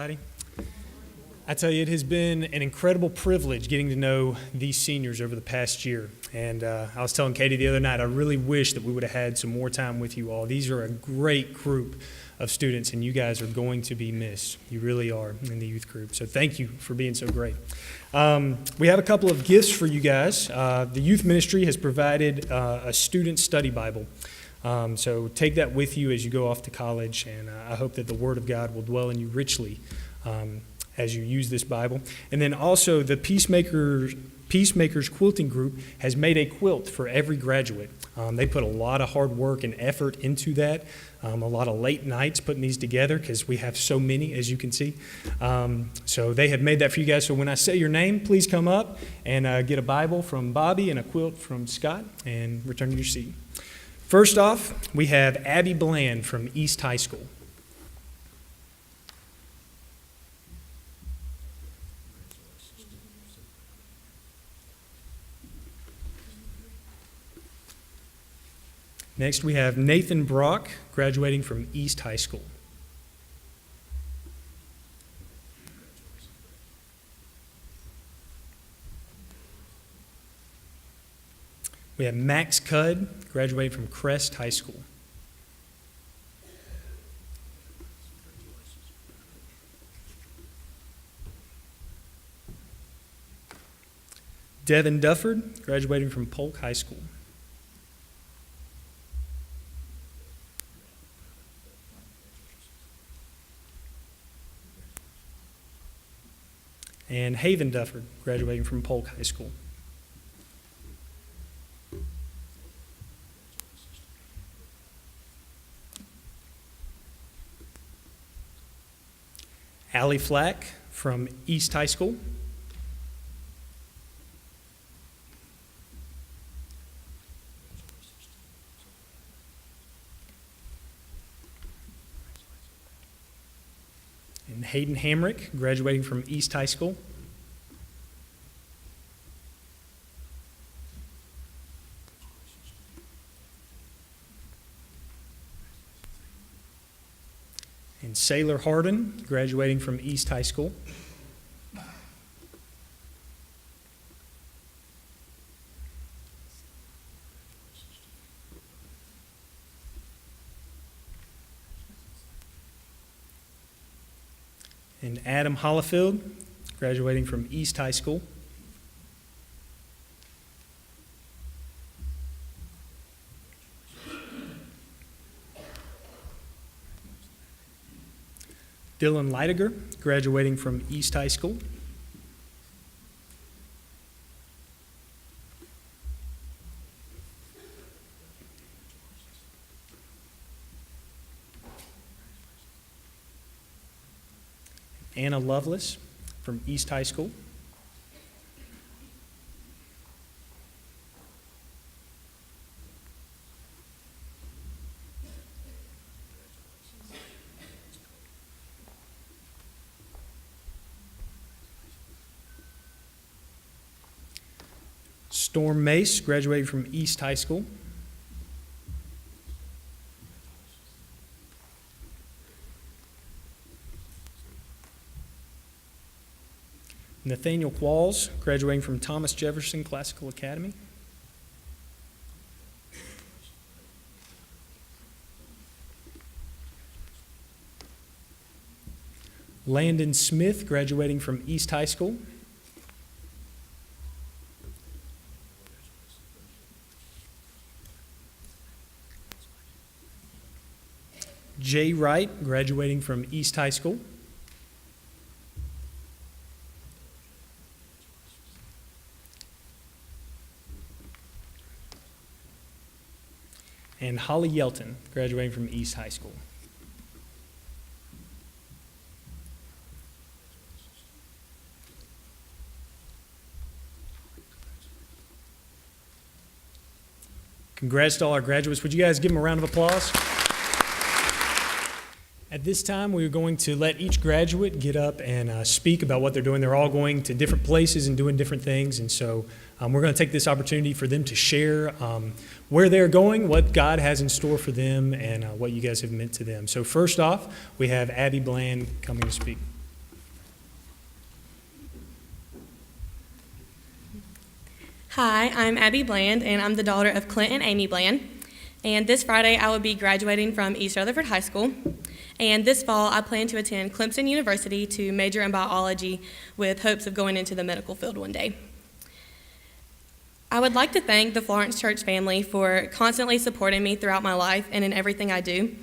everybody. I tell you, it has been an incredible privilege getting to know these seniors over the past year. And I was telling Katie the other night, I really wish that we would have had some more time with you all. These are a great group of students, and you guys are going to be missed. You really are in the youth group. So thank you for being so great. We have a couple of gifts for you guys. The youth ministry has provided a student study Bible. So take that with you as you go off to college, and I hope that the Word of God will dwell in you richly as you use this Bible. And then also the Peacemakers Quilting Group has made a quilt for every graduate. They put a lot of hard work and effort into that, a lot of late nights putting these together because we have so many, as you can see. So they have made that for you guys. So when I say your name, please come up and get a Bible from Bobby and a quilt from Scott and return to your seat. First off, we have Abby Bland from East High School. Next, we have Nathan Brock, graduating from East High School. We have Max Cudd, graduating from Crest High School. Devin Dufford, graduating from Polk High School. And Haven Dufford, graduating from Polk High School. Allie Flack from East High School. And Hayden Hamrick, graduating from East High School. And Sailor Harden, graduating from East High School. And Adam Hollifield, graduating from East High School. Dylan Leidiger, graduating from East High School. Anna Lovelace from East High School. Storm Mace, graduating from East High School. Nathaniel Qualls, graduating from Thomas Jefferson Classical Academy. Landon Smith, graduating from East High School. Jay Wright, graduating from East High School. And Holly Yelton, graduating from East High School. Congrats to all our graduates. Would you guys give them a round of applause? At this time, we're going to let each graduate get up and speak about what they're doing. They're all going to different places and doing different things, and so we're going to take this opportunity for them to share where they're going, what God has in store for them, and what you guys have meant to them. So first off, we have Abby Bland coming to speak. Hi, I'm Abby Bland, and I'm the daughter of Clint and Amy Bland. And this Friday, I will be graduating from East Rutherford High School. And this fall, I plan to attend Clemson University to major in biology with hopes of going into the medical field one day. I would like to thank the Florence Church family for constantly supporting me throughout my life and in everything I do.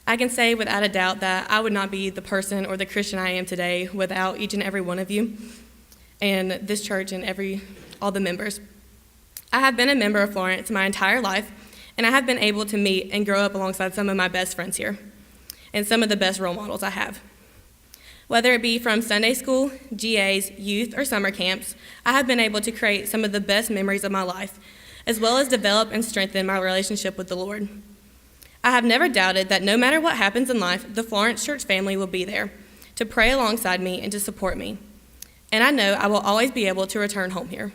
I can say without a doubt that I would not be the person or the Christian I am today without each and every one of you and this church and all the members. I have been a member of Florence my entire life, and I have been able to meet and grow up alongside some of my best friends here and some of the best role models I have. Whether it be from Sunday school, GAs, youth, or summer camps, I have been able to create some of the best memories of my life, as well as develop and strengthen my relationship with the Lord. I have never doubted that no matter what happens in life, the Florence Church family will be there to pray alongside me and to support me. And I know I will always be able to return home here.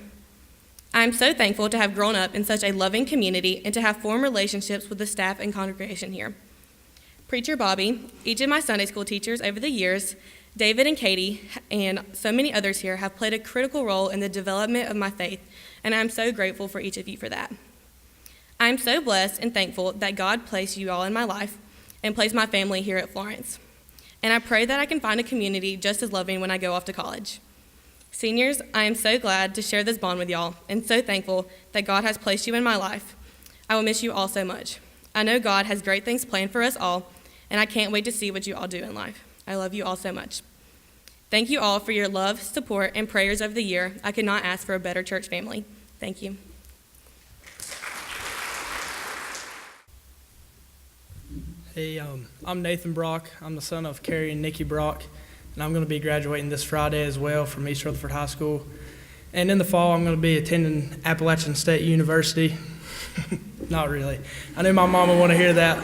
I am so thankful to have grown up in such a loving community and to have formed relationships with the staff and congregation here. Preacher Bobby, each of my Sunday school teachers over the years, David and Katie, and so many others here have played a critical role in the development of my faith, and I am so grateful for each of you for that. I am so blessed and thankful that God placed you all in my life and placed my family here at Florence. And I pray that I can find a community just as loving when I go off to college. Seniors, I am so glad to share this bond with y'all and so thankful that God has placed you in my life. I will miss you all so much. I know God has great things planned for us all, and I can't wait to see what you all do in life. I love you all so much. Thank you all for your love, support, and prayers over the year. I could not ask for a better church family. Thank you. Hey, I'm Nathan Brock. I'm the son of Carrie and Nikki Brock, and I'm going to be graduating this Friday as well from East Rutherford High School. And in the fall, I'm going to be attending Appalachian State University. Not really. I knew my mom would want to hear that,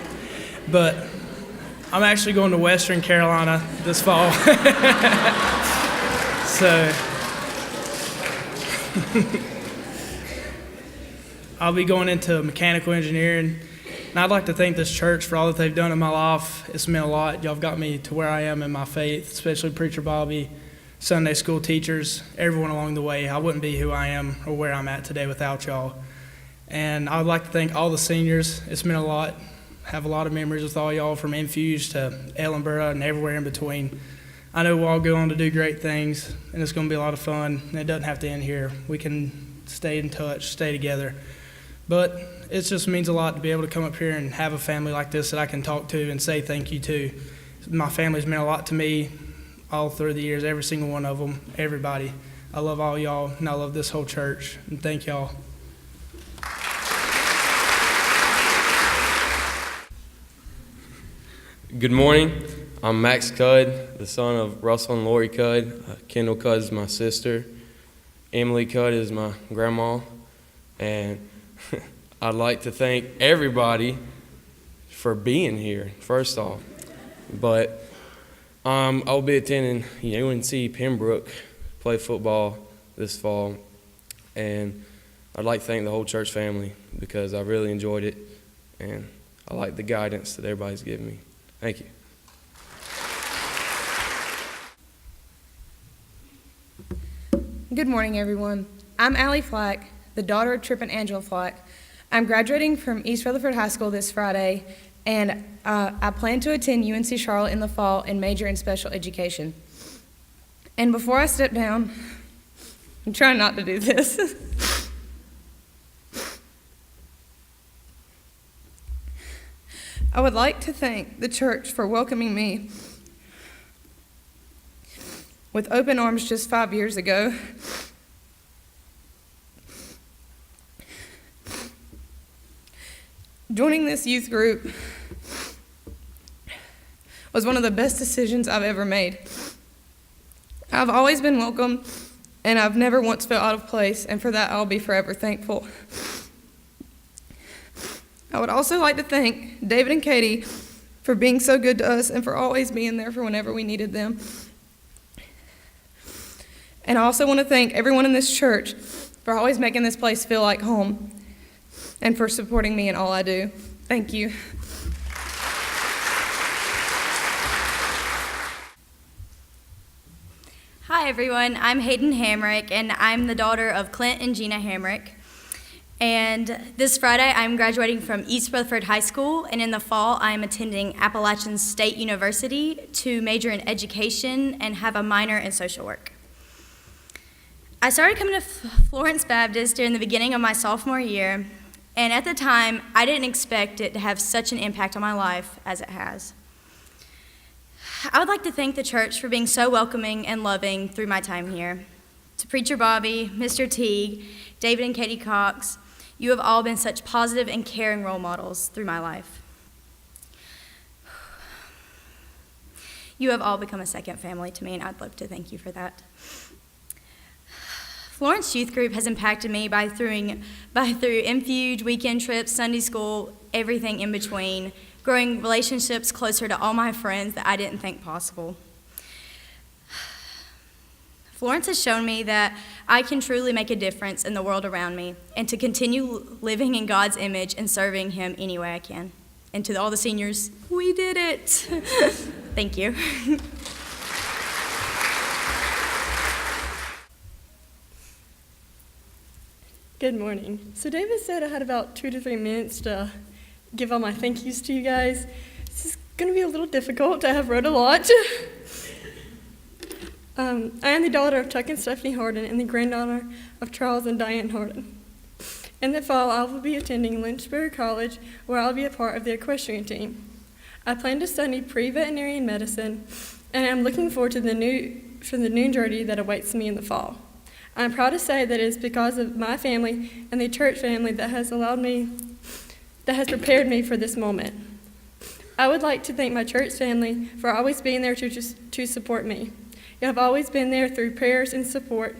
but I'm actually going to Western Carolina this fall. So I'll be going into mechanical engineering. And I'd like to thank this church for all that they've done in my life. It's meant a lot. Y'all have got me to where I am in my faith, especially Preacher Bobby, Sunday school teachers, everyone along the way. I wouldn't be who I am or where I'm at today without y'all. And I would like to thank all the seniors. It's meant a lot. Have a lot of memories with all y'all from Infuse to Ellenboro and everywhere in between. I know we'll all go on to do great things, and it's going to be a lot of fun. And it doesn't have to end here. We can stay in touch, stay together. But it just means a lot to be able to come up here and have a family like this that I can talk to and say thank you to. My family's meant a lot to me all through the years, every single one of them, everybody. I love all y'all, and I love this whole church. And thank y'all. Good morning. I'm Max Cudd, the son of Russell and Lori Cudd. Kendall Cudd is my sister. Emily Cudd is my grandma. And I'd like to thank everybody for being here, first off. But I'll be attending UNC Pembroke, play football this fall. And I'd like to thank the whole church family because I really enjoyed it. And I like the guidance that everybody's given me. Thank you. Good morning, everyone. I'm Allie Flack, the daughter of Tripp and Angela Flack. I'm graduating from East Rutherford High School this Friday, and I plan to attend UNC Charlotte in the fall and major in special education. And before I step down, I'm trying not to do this. I would like to thank the church for welcoming me with open arms just 5 years ago. Joining this youth group was one of the best decisions I've ever made. I've always been welcome, and I've never once felt out of place, and for that I'll be forever thankful. I would also like to thank David and Katie for being so good to us and for always being there for whenever we needed them. And I also want to thank everyone in this church for always making this place feel like home and for supporting me in all I do. Thank you. Hi everyone. I'm Hayden Hamrick, and I'm the daughter of Clint and Gina Hamrick. And this Friday, I'm graduating from East Rutherford High School, and in the fall, I'm attending Appalachian State University to major in education and have a minor in social work. I started coming to Florence Baptist during the beginning of my sophomore year, and at the time, I didn't expect it to have such an impact on my life as it has. I would like to thank the church for being so welcoming and loving through my time here. To Preacher Bobby, Mr. Teague, David and Katie Cox, you have all been such positive and caring role models through my life. You have all become a second family to me, and I'd love to thank you for that. Florence Youth Group has impacted me by through Infuge, weekend trips, Sunday school, everything in between, growing relationships closer to all my friends that I didn't think possible. Florence has shown me that I can truly make a difference in the world around me and to continue living in God's image and serving Him any way I can. And to all the seniors, we did it. Thank you. Good morning. So David said I had about 2 to 3 minutes to give all my thank yous to you guys. This is going to be a little difficult. I have wrote a lot. I am the daughter of Chuck and Stephanie Harden and the granddaughter of Charles and Diane Harden. In the fall, I will be attending Lynchburg College, where I'll be a part of the equestrian team. I plan to study pre-veterinary medicine, and I'm looking forward to the new journey that awaits me in the fall. I'm proud to say that it is because of my family and the church family that has prepared me for this moment. I would like to thank my church family for always being there to support me. You have always been there through prayers and support,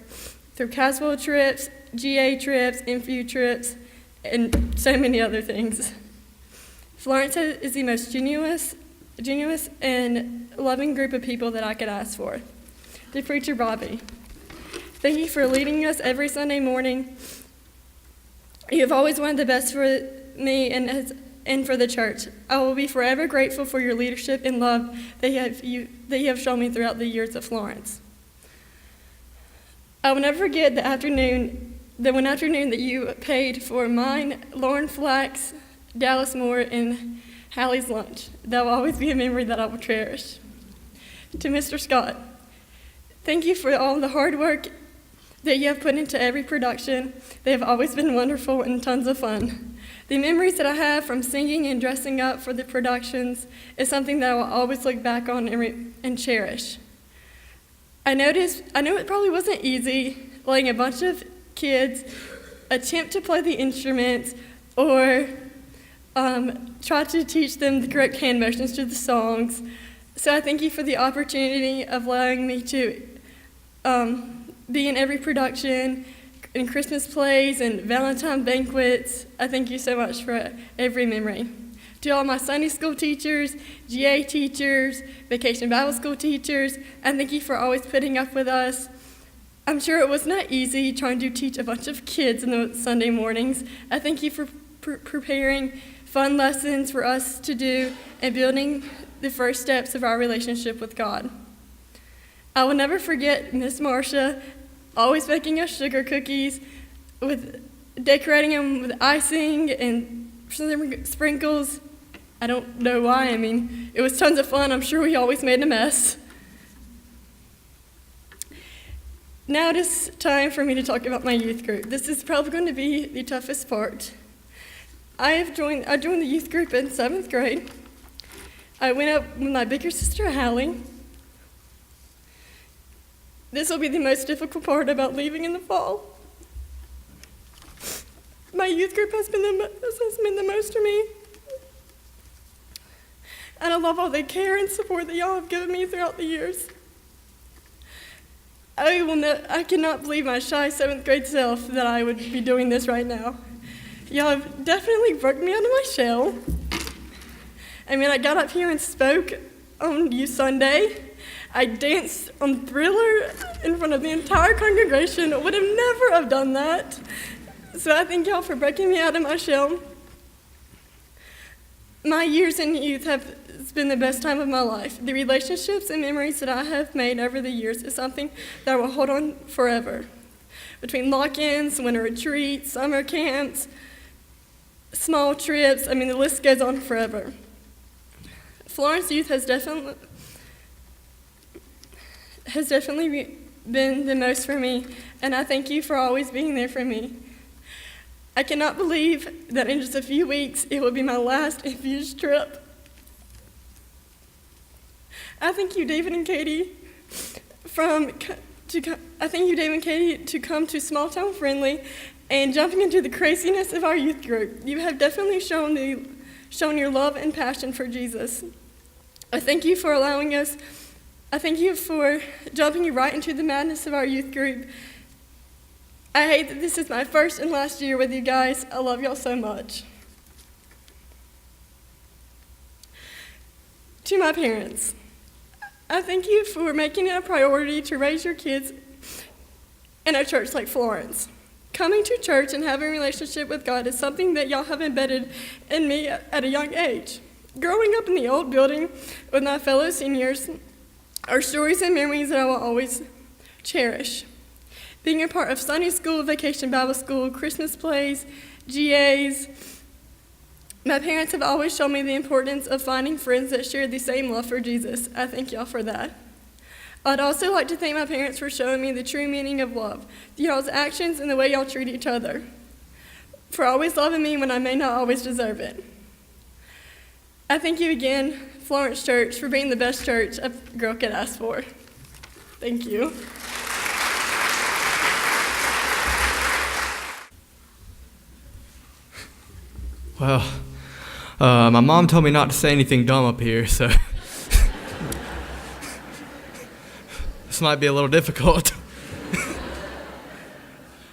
through Caswell trips, GA trips, Infu trips, and so many other things. Florence is the most genuine and loving group of people that I could ask for. To Preacher Bobby, thank you for leading us every Sunday morning. You have always wanted the best for me and for the church. I will be forever grateful for your leadership and love that you have shown me throughout the years at Florence. I will never forget the one afternoon that you paid for mine, Lauren Flax, Dallas Moore, and Hallie's lunch. That will always be a memory that I will cherish. To Mr. Scott, thank you for all the hard work that you have put into every production. They have always been wonderful and tons of fun. The memories that I have from singing and dressing up for the productions is something that I will always look back on and cherish. I know it probably wasn't easy letting a bunch of kids attempt to play the instruments or try to teach them the correct hand motions to the songs. So I thank you for the opportunity of allowing me to be in every production, in Christmas plays and Valentine banquets. I thank you so much for every memory. To all my Sunday school teachers, GA teachers, Vacation Bible School teachers, and thank you for always putting up with us. I'm sure it was not easy trying to teach a bunch of kids in the Sunday mornings. I thank you for preparing fun lessons for us to do and building the first steps of our relationship with God. I will never forget Miss Marcia always making us sugar cookies, with decorating them with icing and sprinkles. I don't know why. I mean, it was tons of fun. I'm sure we always made a mess. Now it is time for me to talk about my youth group. This is probably going to be the toughest part. I joined the youth group in 7th grade. I went up with my bigger sister, Hallie. This will be the most difficult part about leaving in the fall. My youth group has been the most to me. And I love all the care and support that y'all have given me throughout the years. I cannot believe my shy 7th grade self that I would be doing this right now. Y'all have definitely broke me out of my shell. I mean, I got up here and spoke on Youth Sunday. I danced on Thriller in front of the entire congregation. I would have never have done that. So I thank y'all for breaking me out of my shell. My years in youth have been the best time of my life. The relationships and memories that I have made over the years is something that I will hold on forever. Between lock-ins, winter retreats, summer camps, small trips, the list goes on forever. Florence Youth has definitely been the most for me, and I thank you for always being there for me. I cannot believe that in just a few weeks it will be my last Infuse trip. I thank you, David and Katie, to come to Small Town Friendly and jumping into the craziness of our youth group. You have definitely shown your love and passion for Jesus. I thank you for jumping right into the madness of our youth group. I hate that this is my first and last year with you guys. I love y'all so much. To my parents, I thank you for making it a priority to raise your kids in a church like Florence. Coming to church and having a relationship with God is something that y'all have embedded in me at a young age. Growing up in the old building with my fellow seniors are stories and memories that I will always cherish. Being a part of Sunday school, Vacation Bible School, Christmas plays, GAs, my parents have always shown me the importance of finding friends that share the same love for Jesus. I thank y'all for that. I'd also like to thank my parents for showing me the true meaning of love, y'all's actions and the way y'all treat each other, for always loving me when I may not always deserve it. I thank you again, Florence Church, for being the best church a girl could ask for. Thank you. Well, my mom told me not to say anything dumb up here, so this might be a little difficult.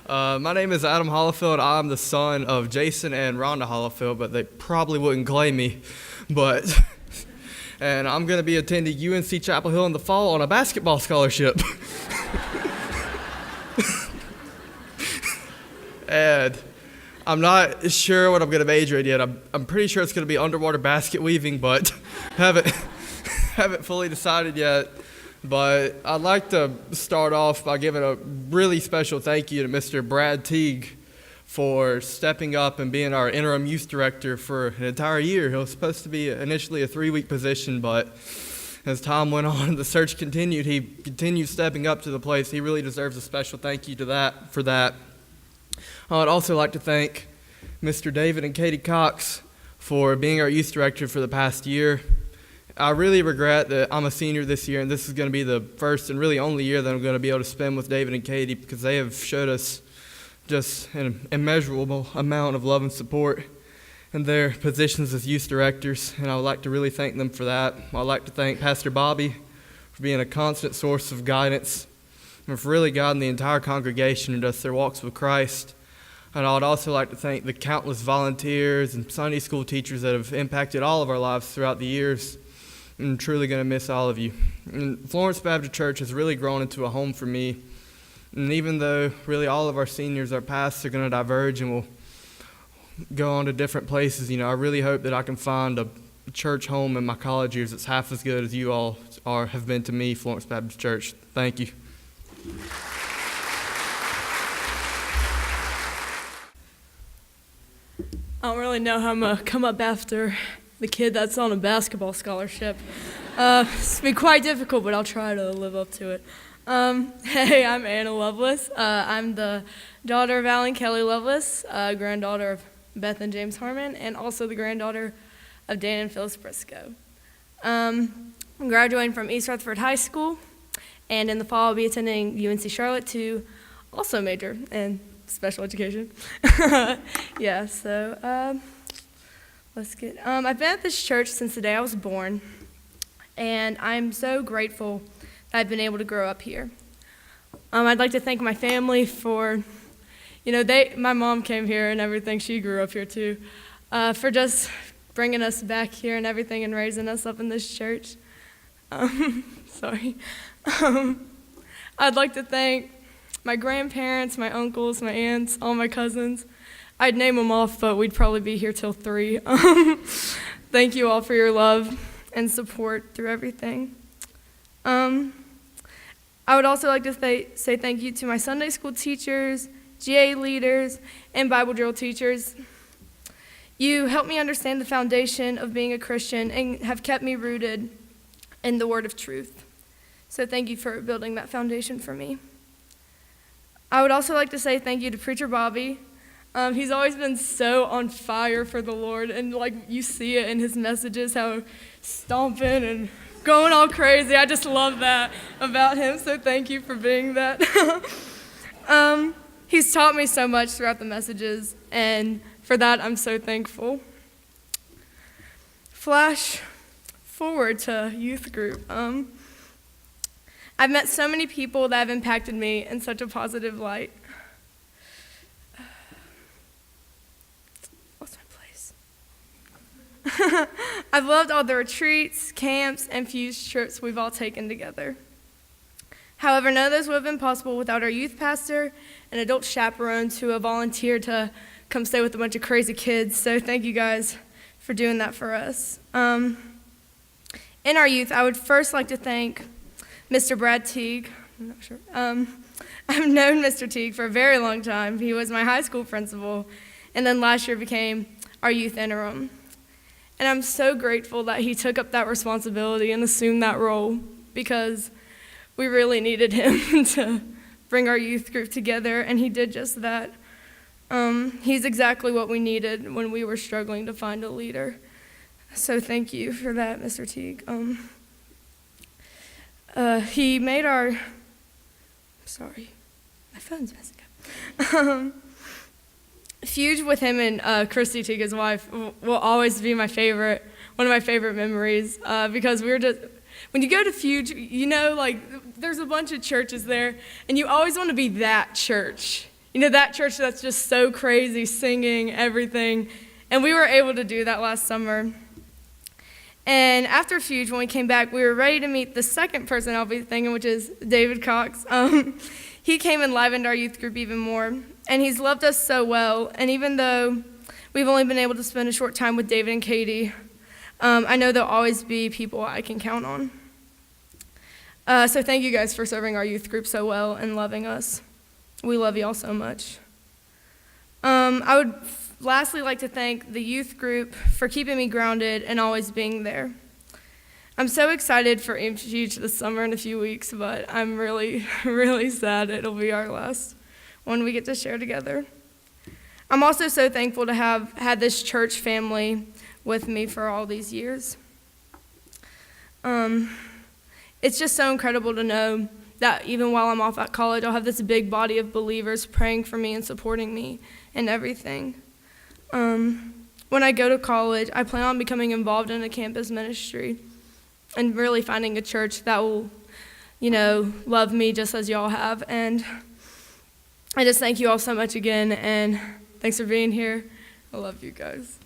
My name is Adam Hollifield. I'm the son of Jason and Rhonda Hollifield, but they probably wouldn't claim me. And I'm going to be attending UNC Chapel Hill in the fall on a basketball scholarship. And I'm not sure what I'm going to major in yet. I'm pretty sure it's going to be underwater basket weaving, but haven't fully decided yet. But I'd like to start off by giving a really special thank you to Mr. Brad Teague for stepping up and being our interim youth director for an entire year. It was supposed to be initially a 3-week position, but as time went on and the search continued, he continued stepping up to the place. He really deserves a special thank you for that. I'd also like to thank Mr. David and Katie Cox for being our youth director for the past year. I really regret that I'm a senior this year, and this is going to be the first and really only year that I'm going to be able to spend with David and Katie, because they have showed us just an immeasurable amount of love and support in their positions as youth directors, and I would like to really thank them for that. I'd like to thank Pastor Bobby for being a constant source of guidance and for really guiding the entire congregation into their walks with Christ. And I would also like to thank the countless volunteers and Sunday school teachers that have impacted all of our lives throughout the years. I'm truly going to miss all of you. And Florence Baptist Church has really grown into a home for me. And even though really all of our seniors, our paths are going to diverge and we'll go on to different places, I really hope that I can find a church home in my college years that's half as good as you all have been to me, Florence Baptist Church. Thank you. I don't really know how I'm going to come up after the kid that's on a basketball scholarship. It's been quite difficult, but I'll try to live up to it. Hey, I'm Anna Lovelace. I'm the daughter of Alan Kelly Lovelace, granddaughter of Beth and James Harmon, and also the granddaughter of Dan and Phyllis Briscoe. I'm graduating from East Rutherford High School, and in the fall I'll be attending UNC Charlotte to also major in special education. Yeah, so let's get, I've been at this church since the day I was born, and I'm so grateful that I've been able to grow up here. I'd like to thank my family for, my mom came here and everything, she grew up here too, for just bringing us back here and everything and raising us up in this church. Sorry. I'd like to thank my grandparents, my uncles, my aunts, all my cousins. I'd name them off, but we'd probably be here till 3. thank you all for your love and support through everything. I would also like to say thank you to my Sunday school teachers, GA leaders, and Bible drill teachers. You helped me understand the foundation of being a Christian and have kept me rooted in the word of truth. So thank you for building that foundation for me. I would also like to say thank you to Preacher Bobby. He's always been so on fire for the Lord, and like you see it in his messages, how stomping and going all crazy. I just love that about him, so thank you for being that. He's taught me so much throughout the messages, and for that I'm so thankful. Flash forward to youth group. I've met so many people that have impacted me in such a positive light. What's my place? I've loved all the retreats, camps, and Fuse trips we've all taken together. However, none of those would have been possible without our youth pastor and adult chaperones who have volunteered to come stay with a bunch of crazy kids. So thank you guys for doing that for us. In our youth, I would first like to thank Mr. Brad Teague. I'm not sure. I've known Mr. Teague for a very long time. He was my high school principal, and then last year became our youth interim. And I'm so grateful that he took up that responsibility and assumed that role, because we really needed him to bring our youth group together, and he did just that. He's exactly what we needed when we were struggling to find a leader. So thank you for that, Mr. Teague. He made our, sorry, my phone's messing up. Fuge with him and Christy Teague, his wife, will always be my favorite, one of my favorite memories, because we were just, when you go to Fuge, you know, like, there's a bunch of churches there, and you always want to be that church. You know, that church that's just so crazy, singing, everything. And we were able to do that last summer. And after Fuge, when we came back, we were ready to meet the second person I'll be thinking, which is David Cox. He came and livened our youth group even more. And he's loved us so well. And even though we've only been able to spend a short time with David and Katie, I know there'll always be people I can count on. So thank you guys for serving our youth group so well and loving us. We love y'all so much. I would lastly like to thank the youth group for keeping me grounded and always being there. I'm so excited for Fuge this summer in a few weeks, but I'm really, really sad it'll be our last one we get to share together. I'm also so thankful to have had this church family with me for all these years. It's just so incredible to know that even while I'm off at college, I'll have this big body of believers praying for me and supporting me in everything. When I go to college, I plan on becoming involved in a campus ministry and really finding a church that will, you know, love me just as y'all have. And I just thank you all so much again, and thanks for being here. I love you guys.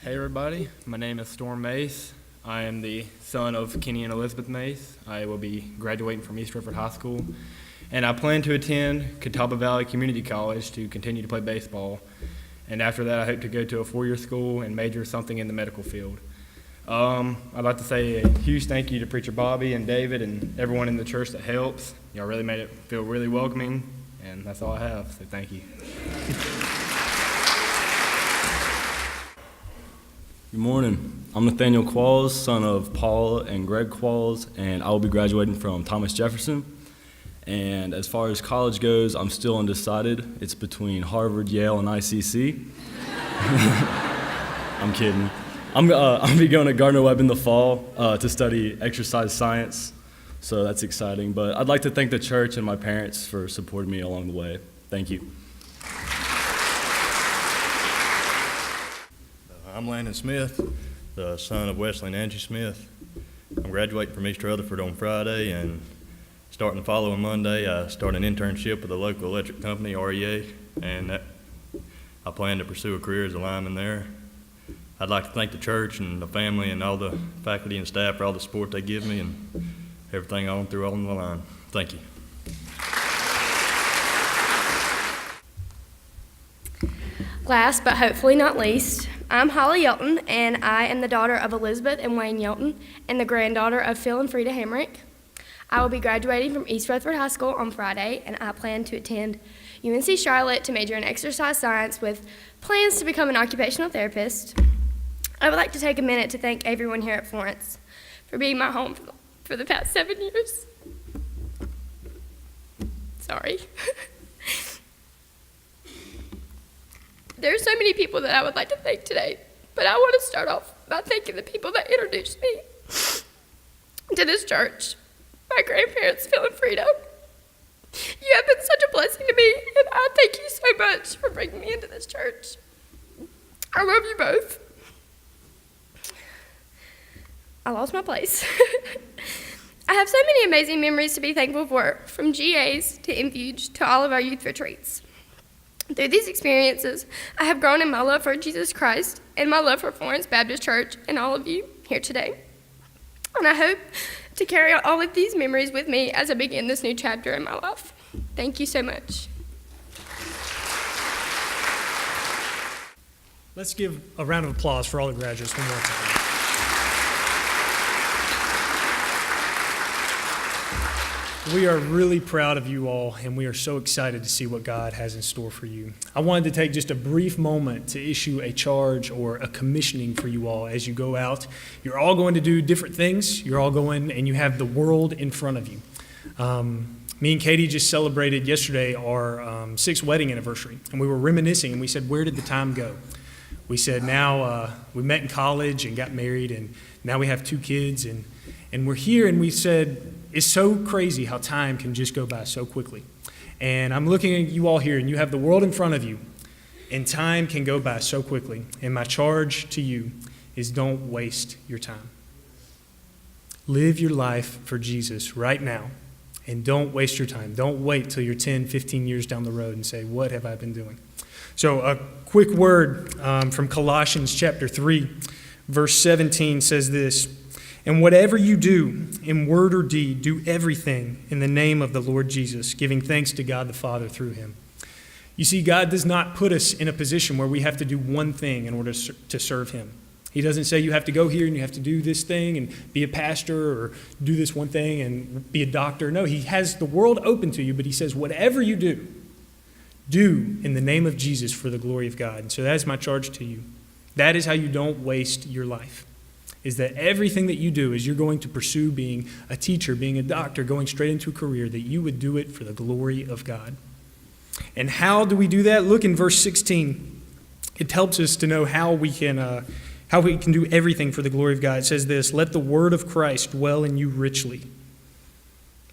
Hey everybody, my name is Storm Mace. I am the son of Kenny and Elizabeth Mace. I will be graduating from East Rutherford High School, and I plan to attend Catawba Valley Community College to continue to play baseball. And after that, I hope to go to a four-year school and major something in the medical field. I'd like to say a huge thank you to Preacher Bobby and David and everyone in the church that helps. Y'all really made it feel really welcoming, and that's all I have, so thank you. Good morning. I'm Nathaniel Qualls, son of Paul and Greg Qualls, and I will be graduating from Thomas Jefferson. And as far as college goes, I'm still undecided. It's between Harvard, Yale, and ICC. I'm kidding. I'll be going to Gardner-Webb in the fall to study exercise science, so that's exciting. But I'd like to thank the church and my parents for supporting me along the way. Thank you. I'm Landon Smith, the son of Wesley and Angie Smith. I'm graduating from East Rutherford on Friday, and starting the following Monday, I start an internship with a local electric company, REA, and I plan to pursue a career as a lineman there. I'd like to thank the church and the family and all the faculty and staff for all the support they give me and everything on through on the line. Thank you. Last but hopefully not least, I'm Holly Yelton, and I am the daughter of Elizabeth and Wayne Yelton and the granddaughter of Phil and Frida Hamrick. I will be graduating from East Rutherford High School on Friday, and I plan to attend UNC Charlotte to major in exercise science with plans to become an occupational therapist. I would like to take a minute to thank everyone here at Florence for being my home for the past 7 years. Sorry. There are so many people that I would like to thank today, but I want to start off by thanking the people that introduced me to this church. My grandparents, Phil and Frida. You have been such a blessing to me, and I thank you so much for bringing me into this church. I love you both. I lost my place. I have so many amazing memories to be thankful for, from GAs to Infuge to all of our youth retreats. Through these experiences, I have grown in my love for Jesus Christ and my love for Florence Baptist Church and all of you here today. And I hope to carry out all of these memories with me as I begin this new chapter in my life. Thank you so much. Let's give a round of applause for all the graduates one more time. We are really proud of you all, and we are so excited to see what God has in store for you. I wanted to take just a brief moment to issue a charge or a commissioning for you all as you go out. You're all going to do different things. You're all going, and you have the world in front of you. Me and Katie just celebrated yesterday our 6th wedding anniversary, and we were reminiscing, and we said, where did the time go? We said, now we met in college and got married, and now we have 2 kids, and we're here, and we said, it's so crazy how time can just go by so quickly. And I'm looking at you all here, and you have the world in front of you, and time can go by so quickly. And my charge to you is don't waste your time. Live your life for Jesus right now, and don't waste your time. Don't wait till you're 10, 15 years down the road and say, what have I been doing? So a quick word from Colossians chapter 3, verse 17 says this, and whatever you do, in word or deed, do everything in the name of the Lord Jesus, giving thanks to God the Father through him. You see, God does not put us in a position where we have to do one thing in order to serve him. He doesn't say you have to go here and you have to do this thing and be a pastor or do this one thing and be a doctor. No, he has the world open to you, but he says whatever you do, do in the name of Jesus for the glory of God. And so that is my charge to you. That is how you don't waste your life. Is that everything that you do as you're going to pursue being a teacher, being a doctor, going straight into a career, that you would do it for the glory of God. And how do we do that? Look in verse 16. It helps us to know how we can do everything for the glory of God. It says this, let the word of Christ dwell in you richly.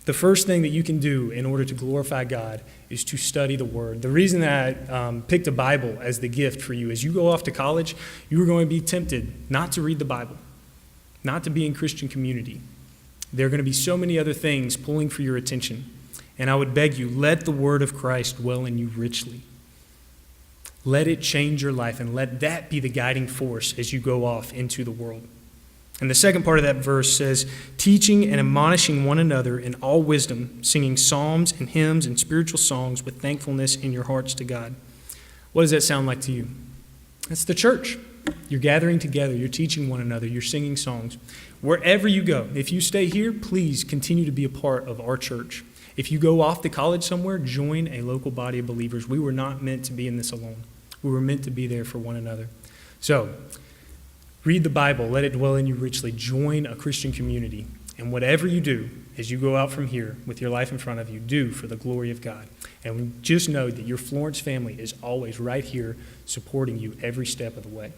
The first thing that you can do in order to glorify God is to study the Word. The reason that I picked a Bible as the gift for you is you go off to college, you are going to be tempted not to read the Bible, not to be in Christian community. There are going to be so many other things pulling for your attention. And I would beg you, let the Word of Christ dwell in you richly. Let it change your life, and let that be the guiding force as you go off into the world. And the second part of that verse says, teaching and admonishing one another in all wisdom, singing psalms and hymns and spiritual songs with thankfulness in your hearts to God. What does that sound like to you? That's the church. You're gathering together, you're teaching one another, you're singing songs. Wherever you go, if you stay here, please continue to be a part of our church. If you go off to college somewhere, join a local body of believers. We were not meant to be in this alone. We were meant to be there for one another. So, read the Bible, let it dwell in you richly. Join a Christian community. And whatever you do as you go out from here with your life in front of you, do for the glory of God. And just know that your Florence family is always right here supporting you every step of the way.